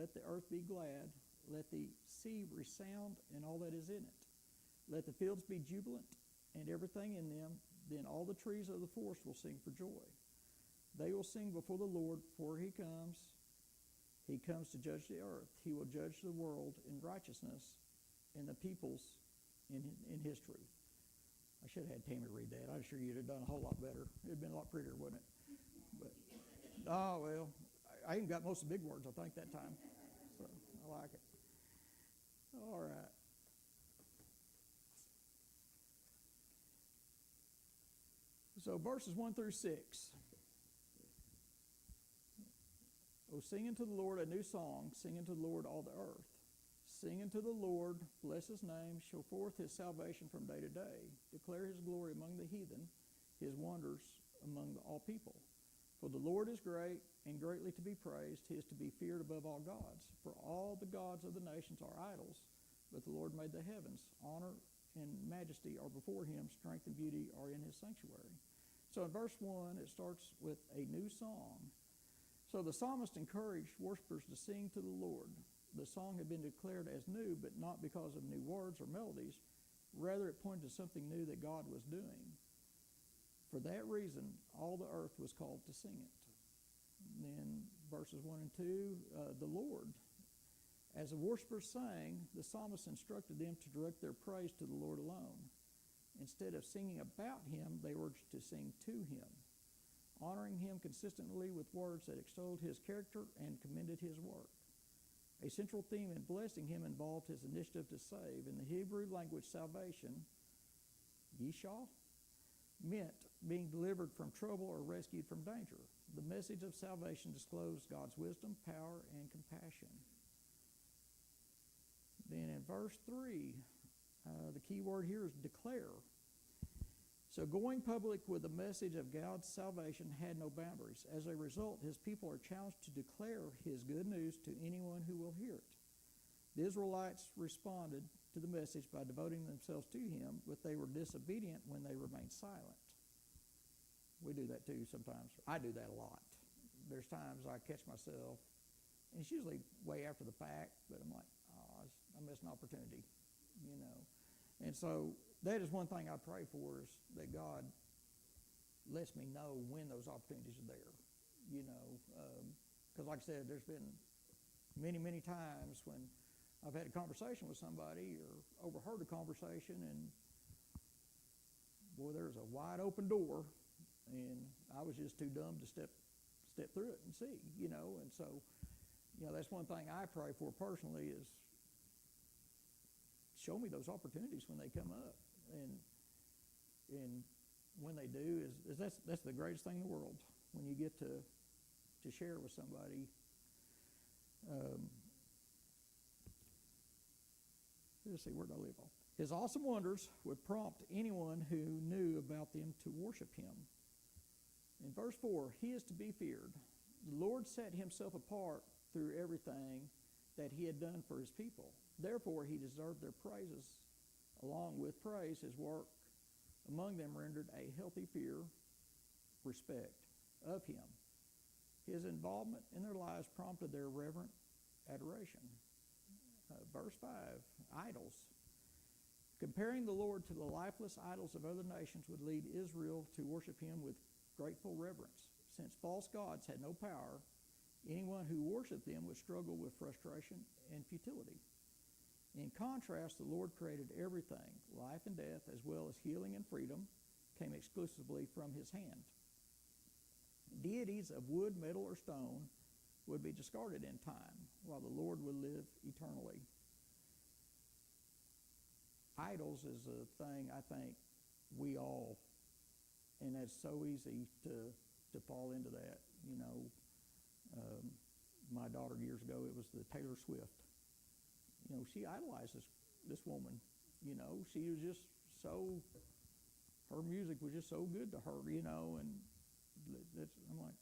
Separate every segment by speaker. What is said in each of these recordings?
Speaker 1: let the earth be glad, let the sea resound and all that is in it. Let the fields be jubilant and everything in them. Then all the trees of the forest will sing for joy. They will sing before the Lord, for he comes. He comes to judge the earth. He will judge the world in righteousness and the peoples in his truth. I should have had Tammy read that. I'm sure you'd have done a whole lot better. It'd have been a lot prettier, wouldn't it? But, oh, well, I even got most of the big words, I think, that time. So I like it. All right. So verses 1 through 6. Oh, sing unto the Lord a new song. Sing unto the Lord all the earth. Sing unto the Lord, bless his name, show forth his salvation from day to day. Declare his glory among the heathen, his wonders among all people. For the Lord is great and greatly to be praised. He is to be feared above all gods. For all the gods of the nations are idols, but the Lord made the heavens. Honor and majesty are before him. Strength and beauty are in his sanctuary. So in verse 1, it starts with a new song. So the psalmist encouraged worshipers to sing to the Lord. The song had been declared as new, but not because of new words or melodies. Rather, it pointed to something new that God was doing. For that reason, all the earth was called to sing it. And then verses 1 and 2, the Lord. As the worshipers sang, the psalmist instructed them to direct their praise to the Lord alone. Instead of singing about him, they were to sing to him, honoring him consistently with words that extolled his character and commended his work. A central theme in blessing him involved his initiative to save. In the Hebrew language, salvation, yeshua, meant being delivered from trouble or rescued from danger. The message of salvation disclosed God's wisdom, power, and compassion. Then in verse 3, the key word here is declare. So going public with the message of God's salvation had no boundaries. As a result, his people are challenged to declare his good news to anyone who will hear it. The Israelites responded to the message by devoting themselves to him, but they were disobedient when they remained silent. We do that too sometimes. I do that a lot. There's times I catch myself, and it's usually way after the fact, but I'm like, oh, I missed an opportunity, you know. And so that is one thing I pray for, is that God lets me know when those opportunities are there, you know. Because like I said, there's been many, many times when I've had a conversation with somebody or overheard a conversation, and boy, there's a wide open door, and I was just too dumb to step through it and see, you know. And so, you know, that's one thing I pray for personally, is show me those opportunities when they come up, and when they do, is that's the greatest thing in the world, when you get to share with somebody. Let's see, where did I leave off? His awesome wonders would prompt anyone who knew about them to worship him. In verse 4, he is to be feared. The Lord set himself apart through everything that he had done for his people. Therefore, he deserved their praises. Along with praise, his work among them rendered a healthy fear, respect of him. His involvement in their lives prompted their reverent adoration. Verse 5, idols. Comparing the Lord to the lifeless idols of other nations would lead Israel to worship him with grateful reverence. Since false gods had no power, anyone who worshiped them would struggle with frustration and futility. In contrast, the Lord created everything. Life and death, as well as healing and freedom, came exclusively from his hand. Deities of wood, metal, or stone would be discarded in time, while the Lord would live eternally. Idols is a thing I think we all, and it's so easy to fall into that. You know, my daughter years ago, it was the Taylor Swift. You know, she idolizes this woman. You know, she was just so, her music was just so good to her, you know, and I'm like,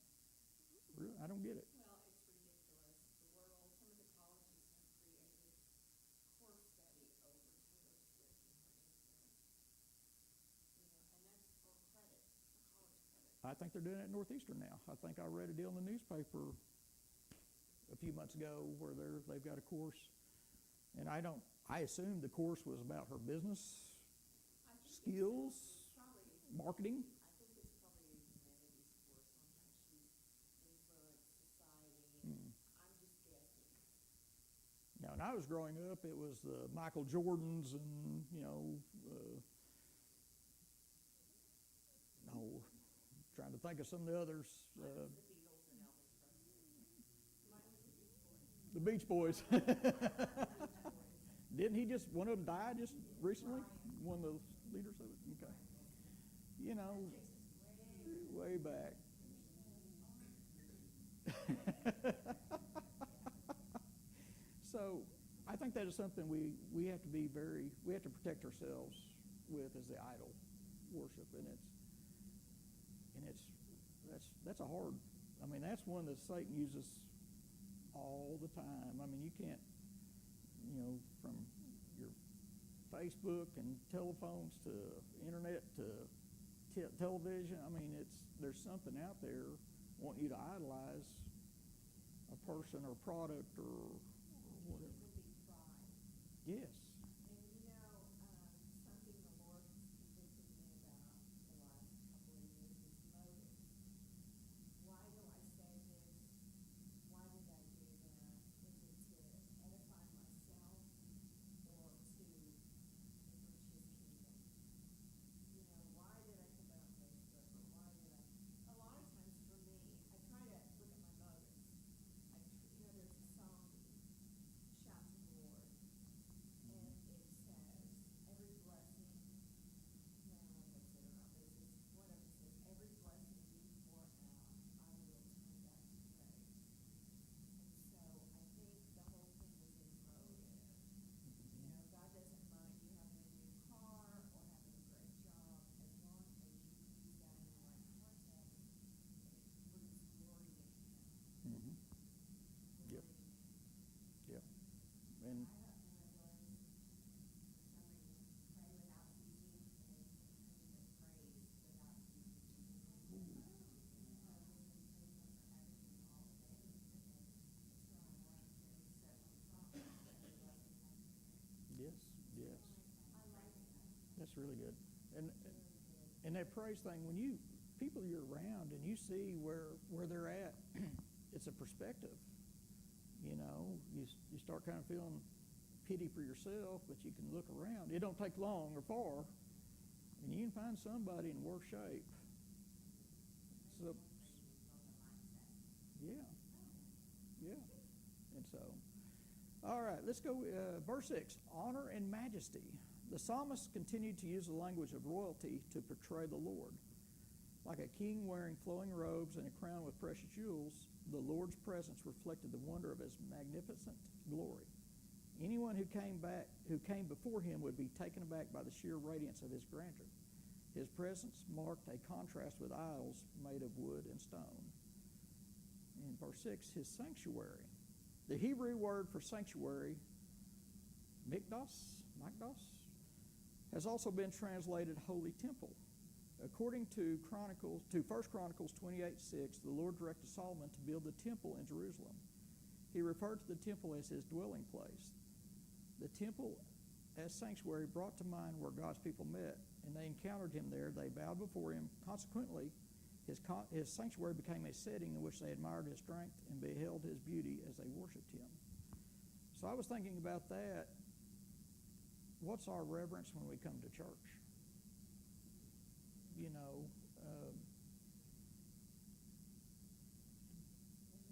Speaker 1: really? I don't get it.
Speaker 2: Well, it's ridiculous. The world, some of the colleges have created course study over Taylor Swift and her influence. You know, and that's for credit, for college credit.
Speaker 1: I think they're doing it at Northeastern now. I think I read a deal in the newspaper a few months ago where they've got a course, and I assumed the course was about her business skills, marketing.
Speaker 2: I think it's probably a humanities course. Sometimes she influenced society. I'm just guessing.
Speaker 1: Now, when I was growing up, it was the Michael Jordans and, trying to think of some of the others.
Speaker 2: The Beatles and Elvis Presley. Mine was
Speaker 1: The Beach Boys.
Speaker 2: the Beach Boys.
Speaker 1: Didn't he just, one of them died just recently? One of the leaders of it? Okay. Way back. So I think that is something we have to be we have to protect ourselves with as the idol worship, and that's a hard, that's one that Satan uses all the time. You can't, from your Facebook and telephones to internet to television, there's something out there wanting you to idolize a person or product or whatever.
Speaker 2: It can be pride.
Speaker 1: Yes.
Speaker 2: And something the Lord convicted me about the last couple of years is motive. Why do I say this? Why did I do that? Is it to edify myself or to enrich His kingdom? Why did I put that on Facebook? Or why did I? A lot of times for me, I try to look at my motives. There's a song, Shout to the Lord, and it says, every blessing, no, what's it around? This is one of it says, every blessing you pour out, I will turn back to praise. And so I think the whole thing was in motive. God doesn't mind you having a new car or having a great job as long as you use that in the right context and it brings glory to Him.
Speaker 1: Mm-hmm. Yep. Yep. And
Speaker 2: I have memorized pray without ceasing and praise without ceasing.
Speaker 1: yes, yes. That's really good. And that praise thing, when people you're around and you see where they're at, it's a perspective. You start kind of feeling pity for yourself, but you can look around. It don't take long or far, and you can find somebody in worse shape. So, yeah. And so, all right, let's go. Verse 6, honor and majesty. The psalmist continued to use the language of royalty to portray the Lord. Like a king wearing flowing robes and a crown with precious jewels, the Lord's presence reflected the wonder of His magnificent glory. Anyone who came before Him would be taken aback by the sheer radiance of His grandeur. His presence marked a contrast with idols made of wood and stone. In verse 6, His sanctuary. The Hebrew word for sanctuary, mikdos, has also been translated holy temple. According to 1 Chronicles 28:6, the Lord directed Solomon to build the temple in Jerusalem. He referred to the temple as his dwelling place. The temple as sanctuary brought to mind where God's people met, and they encountered Him there. They bowed before Him. Consequently, his sanctuary became a setting in which they admired His strength and beheld His beauty as they worshiped Him. So I was thinking about that. What's our reverence when we come to church?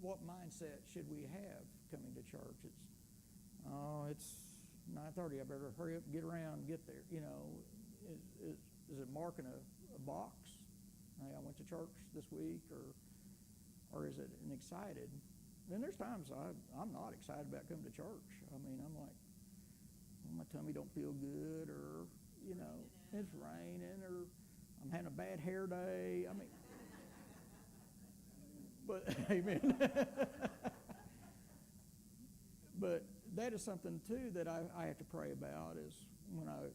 Speaker 1: What mindset should we have coming to church? It's 9:30. I better hurry up and get around and get there. Is it marking a box? Hey, I went to church this week, or is it an excited? Then there's times I'm not excited about coming to church. I'm like, my tummy don't feel good, or it's raining, or I'm having a bad hair day. But amen. But that is something too that I have to pray about, is when I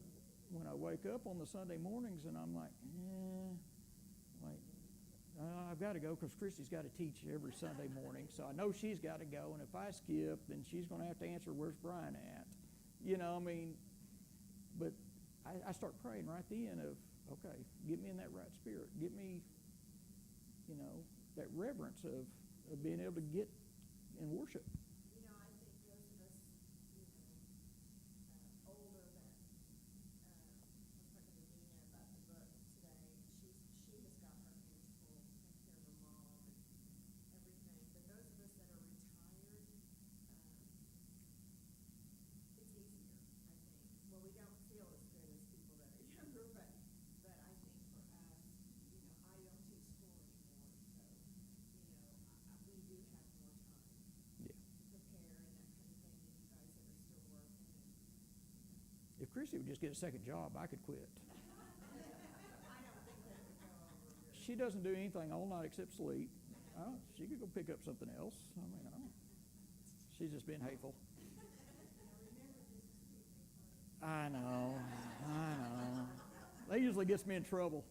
Speaker 1: wake up on the Sunday mornings and I'm like, I've got to go because Christy's got to teach every Sunday morning, so I know she's got to go, and if I skip, then she's going to have to answer, where's Brian at? But I start praying right then of, okay, get me in that right spirit. Get me, that reverence of being able to get and worship.
Speaker 2: I think those of us, older that, I was talking to Nina about the book today, and she has got her hands full, taking care of her mom and everything. But those of us that are retired, it's easier, I think. Well, we don't feel as good as people that are younger, but I think for us, I don't teach school anymore, so, we do have more time
Speaker 1: Yeah.
Speaker 2: to prepare and that kind of thing than you guys that are still working.
Speaker 1: If Christy would just get a second job, I could quit.
Speaker 2: I don't think that would go over very
Speaker 1: She doesn't do anything all night except sleep. She could go pick up something else. She's just being hateful. I know. That usually gets me in trouble.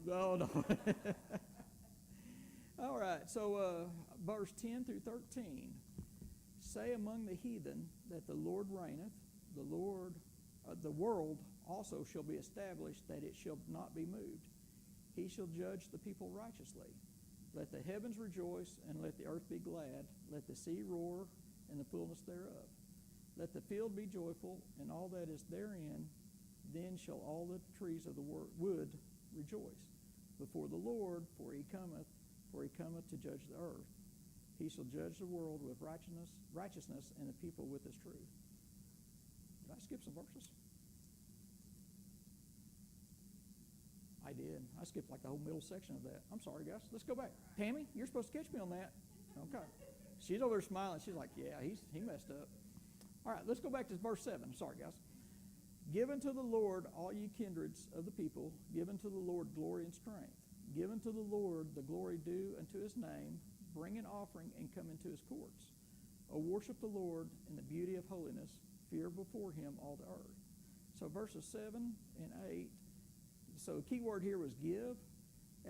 Speaker 1: No. All right, so verse 10 through 13. Say among the heathen that the Lord reigneth, the world also shall be established, that it shall not be moved. He shall judge the people righteously. Let the heavens rejoice, and let the earth be glad. Let the sea roar, and the fullness thereof. Let the field be joyful, and all that is therein. Then shall all the trees of the wood rejoice before the Lord, for he cometh to judge the earth. He shall judge the world with righteousness, and the people with his truth. Did I skip some verses? I did. I skipped like the whole middle section of that. I'm sorry, guys. Let's go back. Tammy, you're supposed to catch me on that. Okay. She's over there smiling. She's like, yeah, he messed up. All right, let's go back to verse 7. Sorry, guys. Give unto the Lord all ye kindreds of the people. Give unto the Lord glory and strength. Give unto the Lord the glory due unto his name. Bring an offering and come into his courts. O worship the Lord in the beauty of holiness. Fear before him all the earth. So verses 7 and 8. So the key word here was give.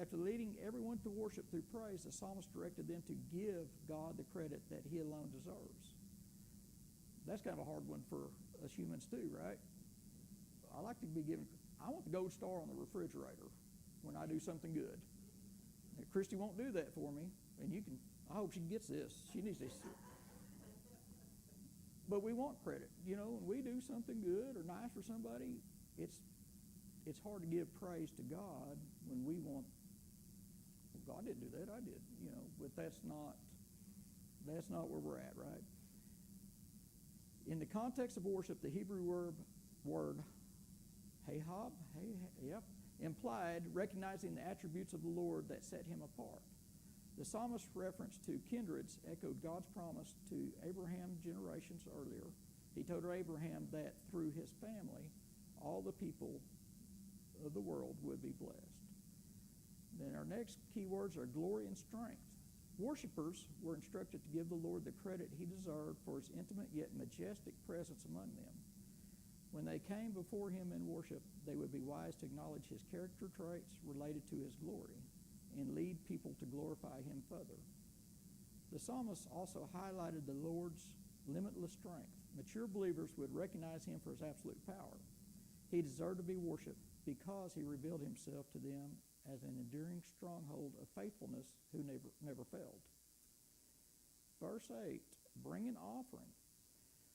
Speaker 1: After leading everyone to worship through praise, the psalmist directed them to give God the credit that he alone deserves. That's kind of a hard one for us humans too, right? I like to be given, I want the gold star on the refrigerator when I do something good. And Christy won't do that for me, and I hope she gets this. She needs this. But we want credit. When we do something good or nice for somebody, it's hard to give praise to God when we want, well, God didn't do that, I did, but that's not where we're at, right? In the context of worship, the Hebrew word hayhab, implied recognizing the attributes of the Lord that set him apart. The psalmist's reference to kindreds echoed God's promise to Abraham generations earlier. He told Abraham that through his family, all the people of the world would be blessed. Then our next key words are glory and strength. Worshippers were instructed to give the Lord the credit he deserved for his intimate yet majestic presence among them. When they came before him in worship, they would be wise to acknowledge his character traits related to his glory and lead people to glorify him further. The psalmist also highlighted the Lord's limitless strength. Mature believers would recognize him for his absolute power. He deserved to be worshipped because he revealed himself to them as an enduring stronghold of faithfulness who never failed. Verse 8, bring an offering.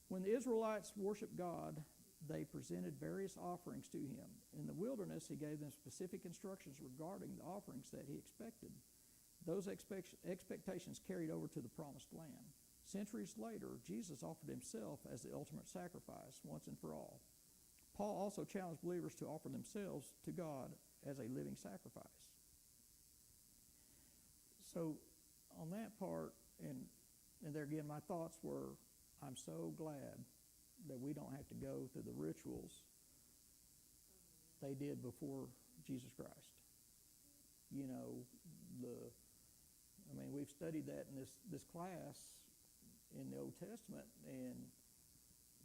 Speaker 1: When the Israelites worshiped God, they presented various offerings to him. In the wilderness, he gave them specific instructions regarding the offerings that he expected. Those expectations carried over to the promised land. Centuries later, Jesus offered himself as the ultimate sacrifice once and for all. Paul also challenged believers to offer themselves to God as a living sacrifice. So on that part, and there again, my thoughts were, I'm so glad that we don't have to go through the rituals they did before Jesus Christ. We've studied that in this class in the Old Testament, and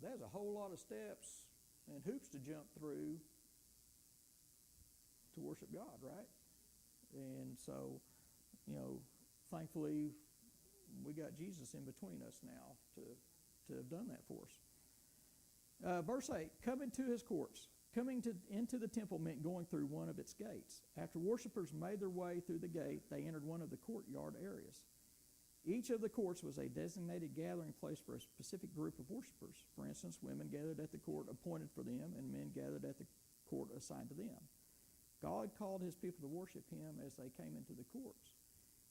Speaker 1: there's a whole lot of steps and hoops to jump through to worship God, right? And so, thankfully, we got Jesus in between us now to have done that for us. Verse 8, come into his courts. Into the temple meant going through one of its gates. After worshipers made their way through the gate, they entered one of the courtyard areas. Each of the courts was a designated gathering place for a specific group of worshipers. For instance, women gathered at the court appointed for them, and men gathered at the court assigned to them. God called his people to worship him as they came into the courts.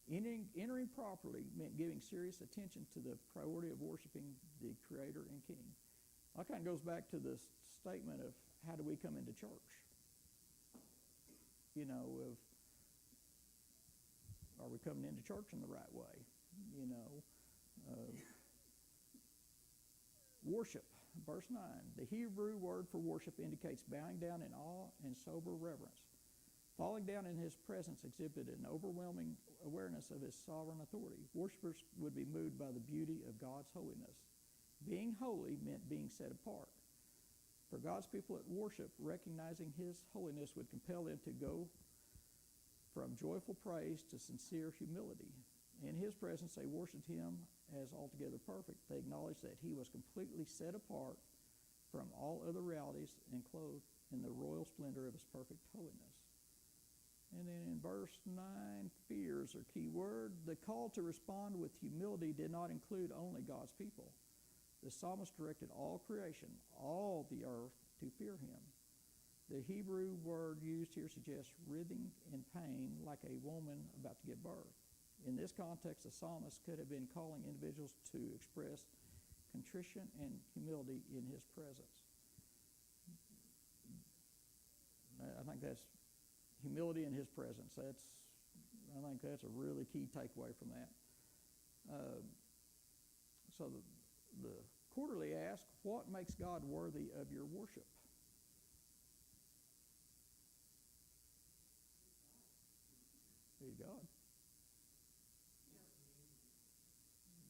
Speaker 1: Entering properly meant giving serious attention to the priority of worshiping the Creator and King. That kind of goes back to the statement of how do we come into church? Are we coming into church in the right way? Worship, verse 9. The Hebrew word for worship indicates bowing down in awe and sober reverence. Falling down in his presence exhibited an overwhelming awareness of his sovereign authority. Worshippers would be moved by the beauty of God's holiness. Being holy meant being set apart. For God's people at worship, recognizing his holiness would compel them to go from joyful praise to sincere humility. In his presence, they worshiped him as altogether perfect. They acknowledged that he was completely set apart from all other realities and clothed in the royal splendor of his perfect holiness. And then in verse 9, fears are key word. The call to respond with humility did not include only God's people. The psalmist directed all creation, all the earth, to fear him. The Hebrew word used here suggests writhing in pain like a woman about to give birth. In this context, the psalmist could have been calling individuals to express contrition and humility in his presence. I think that's humility in his presence. I think that's a really key takeaway from that. So the quarterly ask, what makes God worthy of your worship? He's God.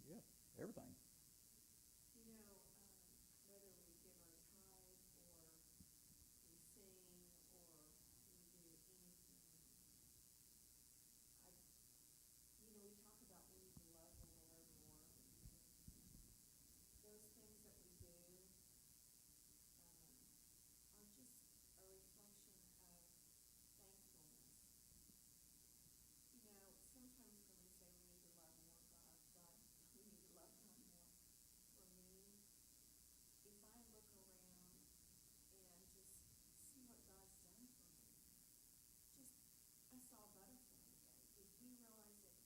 Speaker 1: Yeah, everything.
Speaker 2: Whether we give our tithe or we sing or we do anything, we talk about we need to love the Lord more. Those things that we do are just a reflection of thankfulness. Sometimes when we say we need to love more we need to love God more. For me, if I look around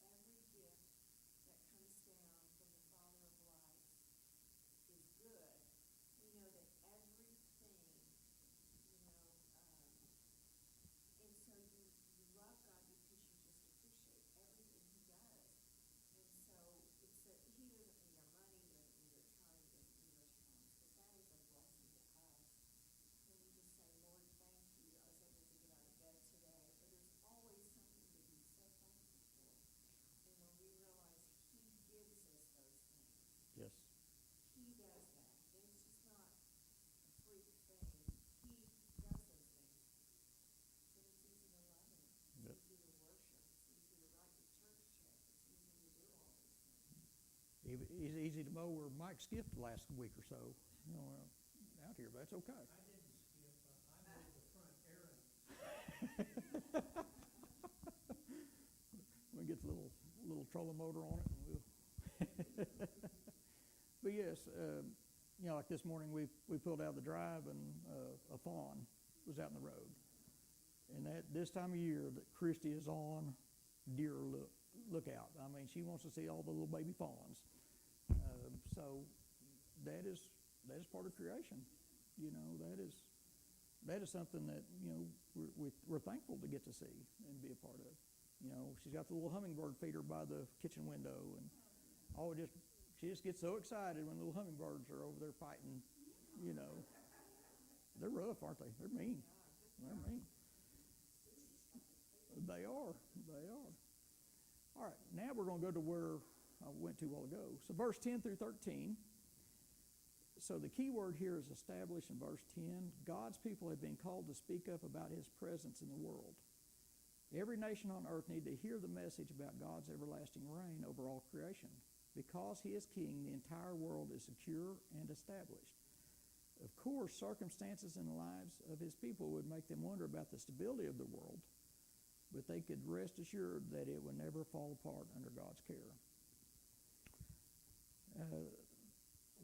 Speaker 2: and just see what God's done for me, I saw a butterfly today. If we realize that every gift that comes down from the Father of lights is good, we know that everything, and so you love God because you just appreciate everything he does. And so he doesn't need our money, he doesn't need our time, he doesn't need our talents, but that is a blessing to us. When we just say, Lord, thank you, I was able to get out of bed today. Or there's always something to be so thankful for. And when we realize he gives us those things,
Speaker 1: Yes.
Speaker 2: he does that. It's just not a freak thing. He does those things. Then it's easy to love him. It's
Speaker 1: Yep.
Speaker 2: easy to worship. It's easy to write your church check. It's easy to do all these things.
Speaker 1: It's easy to mow where Mike skipped the last week or so. Out here, but that's okay.
Speaker 3: I didn't skip, I mowed the front area.
Speaker 1: We get the little trolling motor on it, and we'll. But yes, like this morning we pulled out of the drive and a fawn was out in the road, and this time of year that Christy is on deer lookout. I mean, she wants to see all the little baby fawns. So that is part of creation. That is something that we're thankful to get to see and be a part of. She's got the little hummingbird feeder by the kitchen window, and she just gets so excited when little hummingbirds are over there fighting. They're rough, aren't they? They're mean. They're mean. They are. All right, now we're going to go to where I went to a while ago. So verse 10 through 13. So the key word here is established in verse 10. God's people have been called to speak up about his presence in the world. Every nation on earth need to hear the message about God's everlasting reign over all creation. Because he is king, the entire world is secure and established. Of course, circumstances in the lives of his people would make them wonder about the stability of the world, but they could rest assured that it would never fall apart under God's care.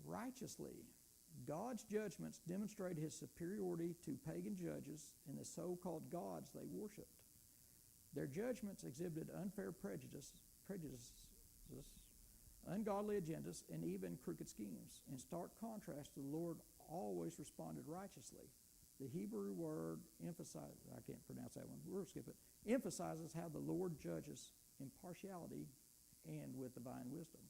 Speaker 1: Righteously, God's judgments demonstrate his superiority to pagan judges and the so-called gods they worshipped. Their judgments exhibited unfair prejudices, ungodly agendas, and even crooked schemes. In stark contrast, the Lord always responded righteously. The Hebrew word emphasizes, I can't pronounce that one, we'll skip it, emphasizes how the Lord judges impartiality and with divine wisdom.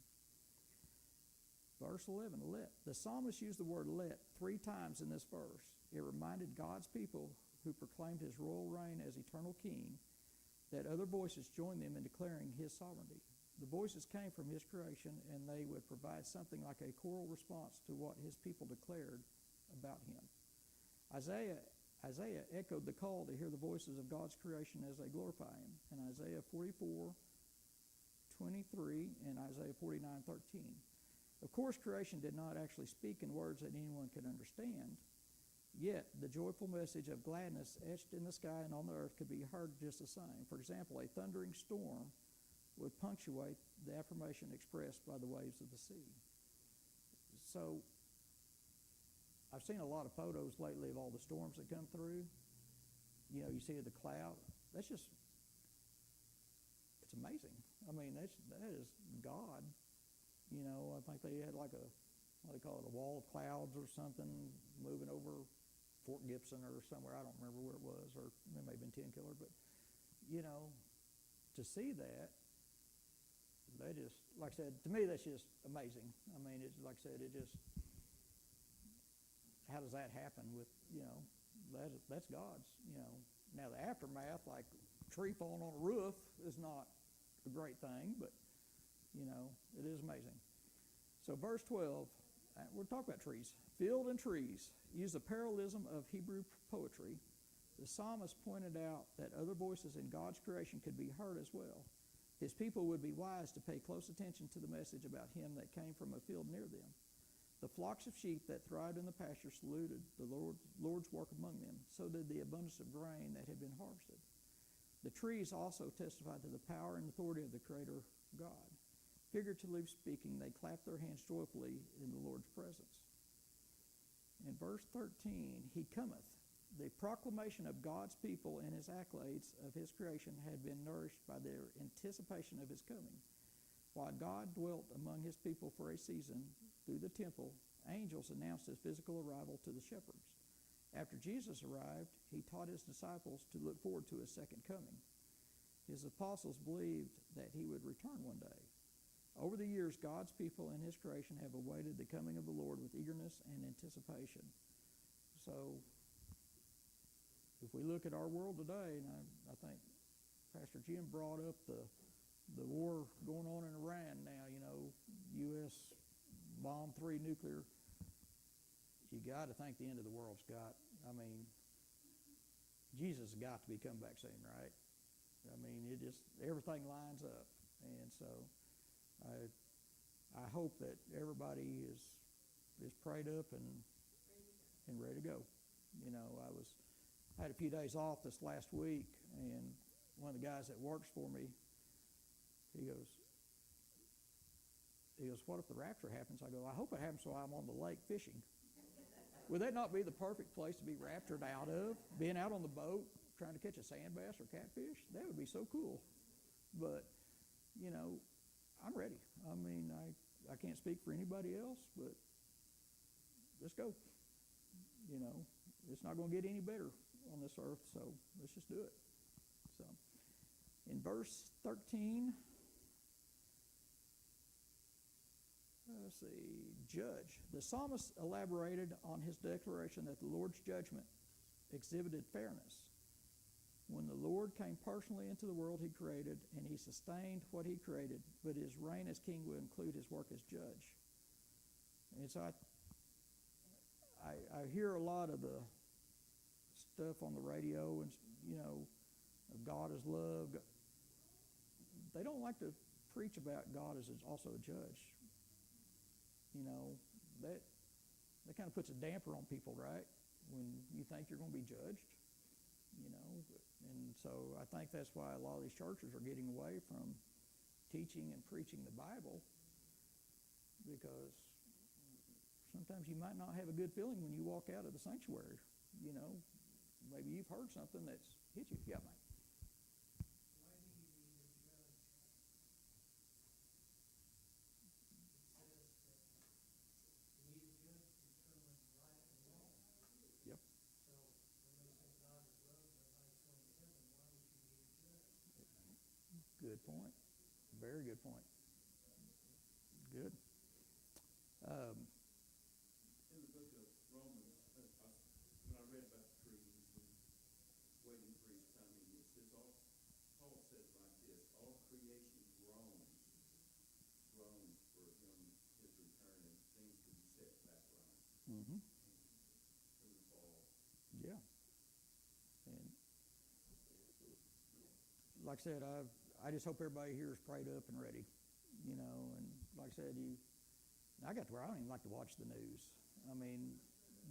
Speaker 1: Verse 11, let. The psalmist used the word let 3 times in this verse. It reminded God's people who proclaimed his royal reign as eternal king that other voices joined them in declaring his sovereignty. The voices came from his creation, and they would provide something like a choral response to what his people declared about him. Isaiah echoed the call to hear the voices of God's creation as they glorify him in Isaiah 44:23 and Isaiah 49:13. Of course, creation did not actually speak in words that anyone could understand, yet the joyful message of gladness etched in the sky and on the earth could be heard just the same. For example, a thundering storm would punctuate the affirmation expressed by the waves of the sea. So, I've seen a lot of photos lately of all the storms that come through. You know, you see the cloud. That's just, it's amazing. I mean, that is God. You know, I think they had like a, what do they call it, a wall of clouds or something moving over Fort Gibson or somewhere. I don't remember where it was, or it may have been Tenkiller. But, you know, to see that, they just, like I said, to me, that's just amazing. I mean, it's like I said, it just, how does that happen with, you know, that's God's, you know. Now, the aftermath, like a tree falling on a roof, is not a great thing, but, you know, it is amazing. So verse 12, we'll talk about trees. Field and trees use the parallelism of Hebrew poetry. The psalmist pointed out that other voices in God's creation could be heard as well. His people would be wise to pay close attention to the message about him that came from a field near them. The flocks of sheep that thrived in the pasture saluted the Lord's work among them. So did the abundance of grain that had been harvested. The trees also testified to the power and authority of the Creator God. Figuratively speaking, they clapped their hands joyfully in the Lord's presence. In verse 13, he cometh. The proclamation of God's people and his accolades of his creation had been nourished by their anticipation of his coming. While God dwelt among his people for a season through the temple, angels announced his physical arrival to the shepherds. After Jesus arrived, he taught his disciples to look forward to his second coming. His apostles believed that he would return one day. Over the years, God's people and his creation have awaited the coming of the Lord with eagerness and anticipation. So, if we look at our world today, and I think Pastor Jim brought up the war going on in Iran now, you know, U.S. bomb 3 nuclear, you got to think the end of the world's got, I mean, Jesus has got to be come back soon, right? I mean, it just, everything lines up. And so I hope that everybody is prayed up and ready to go. You know, I had a few days off this last week, and one of the guys that works for me, he goes, what if the rapture happens? I go, I hope it happens while I'm on the lake fishing. Would that not be the perfect place to be raptured out of? Being out on the boat, trying to catch a sand bass or catfish? That would be so cool. But, you know, I'm ready. I mean, I can't speak for anybody else, but let's go. You know, it's not going to get any better on this earth, so let's just do it. So, in verse 13, let's see, judge. The psalmist elaborated on his declaration that the Lord's judgment exhibited fairness. When the Lord came personally into the world he created, and he sustained what he created, but his reign as king will include his work as judge. And so I hear a lot of the stuff on the radio, and, you know, of God as love. They don't like to preach about God as also a judge. You know, that kind of puts a damper on people, right? When you think you're going to be judged, you know. And so I think that's why a lot of these churches are getting away from teaching and preaching the Bible, because sometimes you might not have a good feeling when you walk out of the sanctuary. You know, maybe you've heard something that's hit you. Yeah, mate.
Speaker 3: Why do you need a judge? It says that you need a judge to determine right and wrong.
Speaker 1: Yep.
Speaker 3: So when they say God is love, everybody's going to heaven, why would you need a judge?
Speaker 1: Good point. Very good point. Good.
Speaker 4: In the book of Romans, when I read about the trees and waiting for his coming, it says Paul says like this: all creation groans for him, his return, and things to be set back right.
Speaker 1: Mm-hmm.
Speaker 4: Through the fall.
Speaker 1: Yeah. And like I said, I just hope everybody here is prayed up and ready. You know, and like I said, I got to where I don't even like to watch the news. I mean,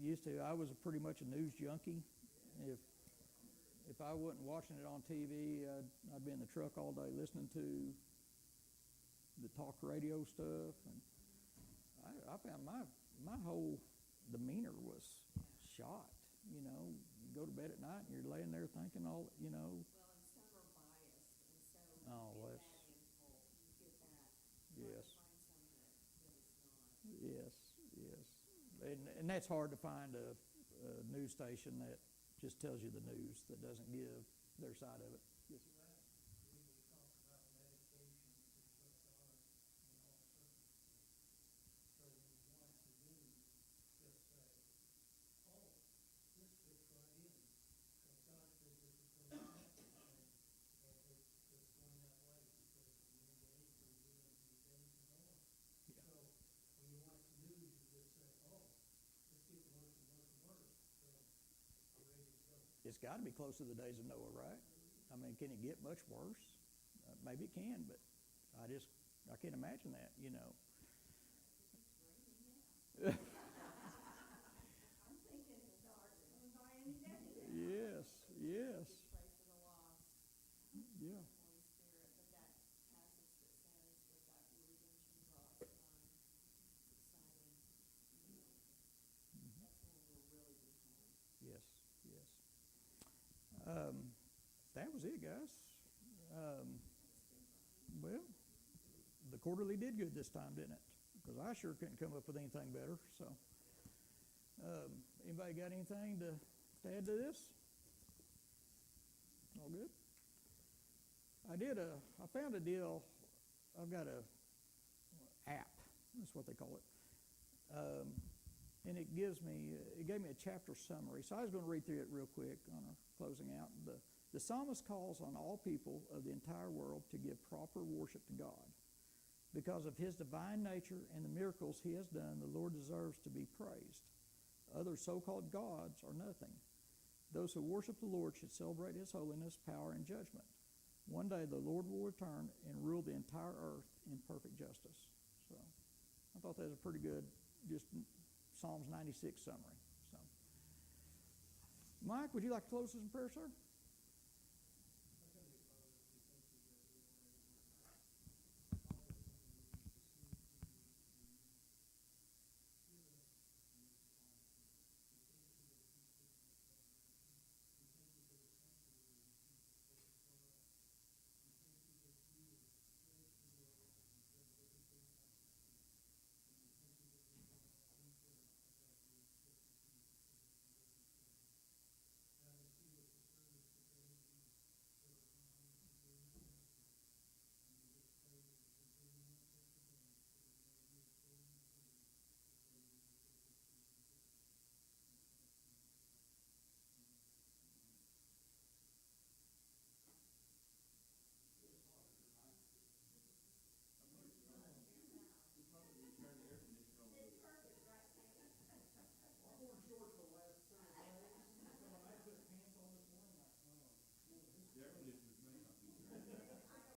Speaker 1: used to, I was pretty much a news junkie. If I wasn't watching it on TV, I'd be in the truck all day listening to the talk radio stuff, and I found my whole demeanor was shot. You know, you go to bed at night and you're laying there thinking all, you know.
Speaker 2: Well, and some are biased, and so
Speaker 1: Oh,
Speaker 2: you get
Speaker 1: that's,
Speaker 2: that impulse, you get that.
Speaker 1: yes.
Speaker 2: Find some that it's not.
Speaker 1: Yes, yes. And that's hard to find a news station that just tells you the news, that doesn't give their side of it. Yes.
Speaker 3: Last week we talked about medication to put on in all circumstances. So when you watch the news, just say, oh, this fits right in. Because God said this is going to happen. And it's going that way because in the days we're doing it in the days of Noah.
Speaker 1: Yeah.
Speaker 3: So when you watch the news, you just say, oh, it's getting worse and worse and worse. So I'm ready to go.
Speaker 1: It's got to be close to the days of Noah, right? I mean, can it get much worse? Maybe it can, but I can't imagine that, you know.
Speaker 2: I'm thinking it's dark, it's going by any day now.
Speaker 1: Yes, yes.
Speaker 2: We pray for the lost.
Speaker 1: Yeah.
Speaker 2: Holy Spirit, but that passage that says with that your redemption draws nigh, it's exciting. You know, that's when we'll really be home.
Speaker 1: Yes, yes. That was it, guys. Well, the quarterly did good this time, didn't it? Because I sure couldn't come up with anything better. So, anybody got anything to add to this? All good? I found a deal. I've got a app. That's what they call it. And it gave me a chapter summary. So I was going to read through it real quick on our closing out. The psalmist calls on all people of the entire world to give proper worship to God. Because of his divine nature and the miracles he has done, the Lord deserves to be praised. Other so-called gods are nothing. Those who worship the Lord should celebrate his holiness, power, and judgment. One day the Lord will return and rule the entire earth in perfect justice. So I thought that was a pretty good, just Psalms 96 summary. So, Mike, would you like to close us in prayer, sir?